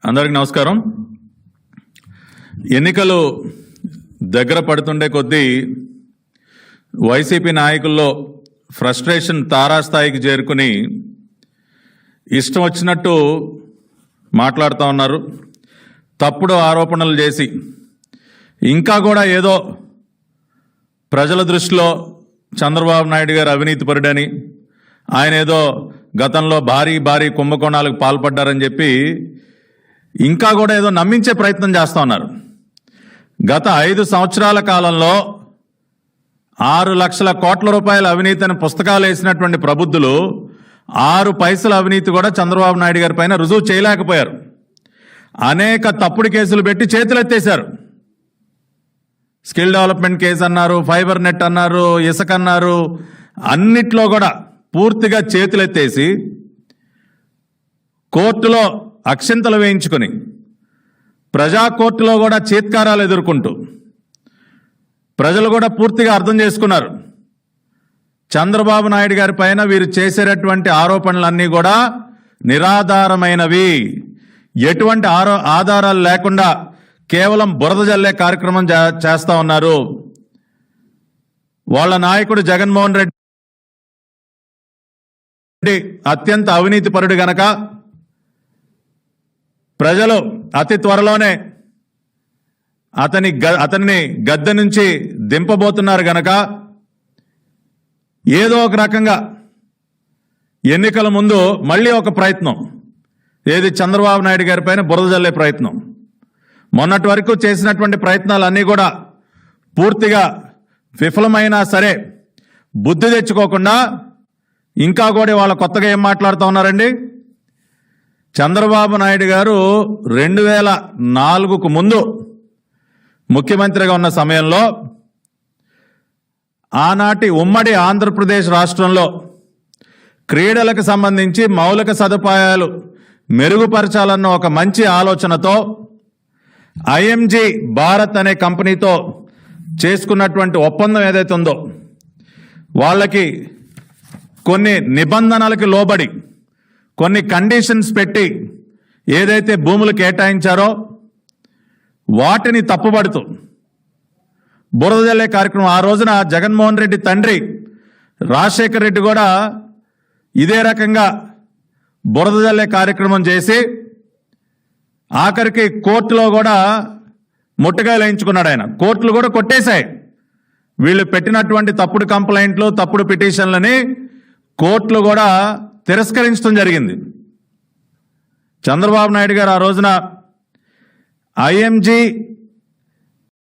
అందరికి నమస్కారం. ఎన్నికలు దగ్గర పడుతుండే కొద్దీ వైసీపీ నాయకుల్లో ఫ్రస్ట్రేషన్ తారాస్థాయికి చేరుకుని ఇష్టం వచ్చినట్టు మాట్లాడుతూ ఉన్నారు. తప్పుడు ఆరోపణలు చేసి ఇంకా కూడా ఏదో ప్రజల దృష్టిలో చంద్రబాబు నాయుడు గారు అవినీతిపరుడని, ఆయన ఏదో గతంలో భారీ కుంభకోణాలకు పాల్పడ్డారని చెప్పి ఇంకా కూడా ఏదో నమ్మించే ప్రయత్నం చేస్తూ ఉన్నారు. గత 5 సంవత్సరాల కాలంలో 6 లక్షల కోట్ల రూపాయల అవినీతి అని పుస్తకాలు వేసినటువంటి ప్రబుద్ధులు 6 పైసల అవినీతి కూడా చంద్రబాబు నాయుడు గారి పైన రుజువు చేయలేకపోయారు. అనేక తప్పుడు కేసులు పెట్టి చేతులెత్తేశారు. స్కిల్ డెవలప్మెంట్ కేసు అన్నారు, ఫైబర్ నెట్ అన్నారు, ఇసుక అన్నారు, అన్నిట్లో కూడా పూర్తిగా చేతులెత్తేసి కోర్టులో అక్షింతలు వేయించుకొని ప్రజా కోర్టులో కూడా చీత్కారాలు ఎదుర్కొంటూ ప్రజలు కూడా పూర్తిగా అర్థం చేసుకున్నారు. చంద్రబాబు నాయుడు గారి పైన వీరు చేసేటటువంటి ఆరోపణలన్నీ కూడా నిరాధారమైనవి, ఎటువంటి ఆధారాలు లేకుండా కేవలం బురద జల్లే కార్యక్రమం చేస్తా ఉన్నారు. వాళ్ళ నాయకుడు జగన్మోహన్ రెడ్డి అత్యంత అవినీతిపరుడు గనక ప్రజలు అతి త్వరలోనే అతన్ని గద్దె నుంచి దింపబోతున్నారు గనక ఏదో ఒక రకంగా ఎన్నికల ముందు మళ్ళీ ఒక ప్రయత్నం, ఏది చంద్రబాబు నాయుడు గారి పైన బురద జల్లే ప్రయత్నం. మొన్నటి వరకు చేసినటువంటి ప్రయత్నాలన్నీ కూడా పూర్తిగా విఫలమైనా సరే బుద్ధి తెచ్చుకోకుండా ఇంకా కూడా వాళ్ళ కొత్తగా ఏం మాట్లాడుతూ ఉన్నారండి. చంద్రబాబు నాయుడు గారు 2004కు ముందు ముఖ్యమంత్రిగా ఉన్న సమయంలో ఆనాటి ఉమ్మడి ఆంధ్రప్రదేశ్ రాష్ట్రంలో క్రీడలకు సంబంధించి మౌలిక సదుపాయాలు మెరుగుపరచాలన్న ఒక మంచి ఆలోచనతో ఐఎంజీ భారత్ అనే కంపెనీతో చేసుకున్నటువంటి ఒప్పందం ఏదైతే ఉందో, వాళ్ళకి కొన్ని నిబంధనలకు లోబడి కొన్ని కండిషన్స్ పెట్టి ఏదైతే భూములు కేటాయించారో వాటిని తప్పుపడుతూ బురద జల్లే కార్యక్రమం. ఆ రోజున జగన్మోహన్ రెడ్డి తండ్రి రాజశేఖర్ రెడ్డి కూడా ఇదే రకంగా బురద జల్లే కార్యక్రమం చేసి ఆఖరికి కోర్టులో కూడా ముట్టగాయలు వేయించుకున్నాడు ఆయన. కోర్టులు కూడా కొట్టేశాయి. వీళ్ళు పెట్టినటువంటి తప్పుడు కంప్లైంట్లు, తప్పుడు పిటిషన్లని కోర్టులు కూడా తిరస్కరించడం జరిగింది. చంద్రబాబు నాయుడు గారు ఆ రోజున ఐఎంజీ